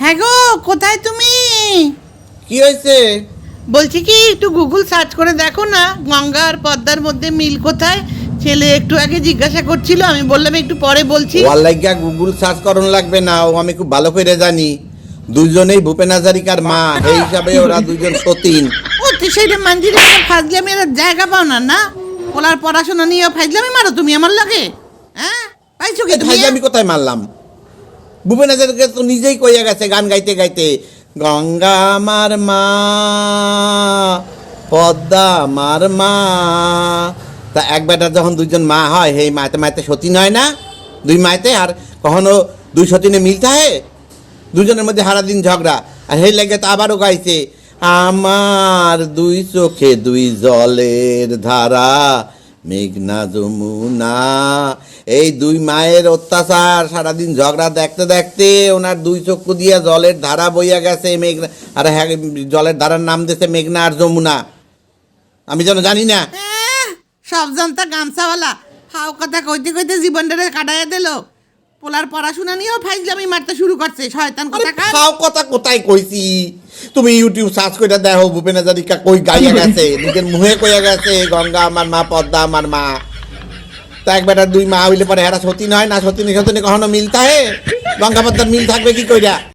হ্যাঁ গো, কোথায় তুমি? কি হয়েছে? বলছি কি, একটু গুগল সার্চ করে দেখো না, গঙ্গা আর পদ্মার মধ্যে মিল কোথায়। ছেলে একটু আগে জিজ্ঞাসা করছিল, আমি বললাম একটু পরে বলছি। ওয়ার লাগিয়া গুগল সার্চ করন লাগবে না, ও আমি খুব ভালো করে জানি। দুজনেই ভূপেন হাজারিকার মা, এই হিসাবে ওরা দুজন সতীন। ও তো সেইটা মানজিরে ফাজলামি আর জায়গা পাও না না? ওলার পড়াশোনা নিয়ে ফাজলামি মারো তুমি আমার লাগে? হ্যাঁ, পাইছো কি তুমি? আমি কোথায় মারলাম? ভূপেন হাজারিকা তো নিজেই কইয়া গেছে গান গাইতে গাইতে, গঙ্গা আমার মা, পদ্মা আমার মা। তা এক বেটার যখন দুইজন মা হয়, সেই মাতে মাতে সতীন হয় না? দুই মাইতে আর কখনো দুই সতীনে মিল থাকে? দুজনের মধ্যে সারাদিন ঝগড়া, আর সেই লেগে তো আবারও গাইছে, আমার দুই চোখে দুই জলের ধারা, মেঘনা যমুনা। এই দুই মায়ের অত্যাচার, সারাদিন ঝগড়া দেখতে দেখতে ওনার দুই চক্ষু দিয়ে জলের ধারা বইয়া গেছে, মেঘনা। আর হ্যাঁ, জলের ধারার নাম দিয়েছে মেঘনা আর যমুনা। আমি যেন জানি না। সব জানতা গামছাওয়ালা হাও কথা কইতে কইতে জীবনটারে কাটাইয়া দিল। পোলার পড়াশোনা নিয়েও ফাইজলামি মারতে শুরু করছে, শয়তান কথা কার। খাও কথা কোথায় কইছি? তুমি ইউটিউব সার্চ করে দেখো, ভূপেন হাজারিকা কই গাইয়া গেছে, নিজের মুহে কইয়া গেছে, গঙ্গা আমার মা, পদ্মা আমার মা। তা এক বেটার দুই মা হইলে পরে হেরা সতীন হয় না? সতীনে সতীনে কখনো মিল থাকে? গঙ্গা পদ্মার মিল থাকবে কি কইরা?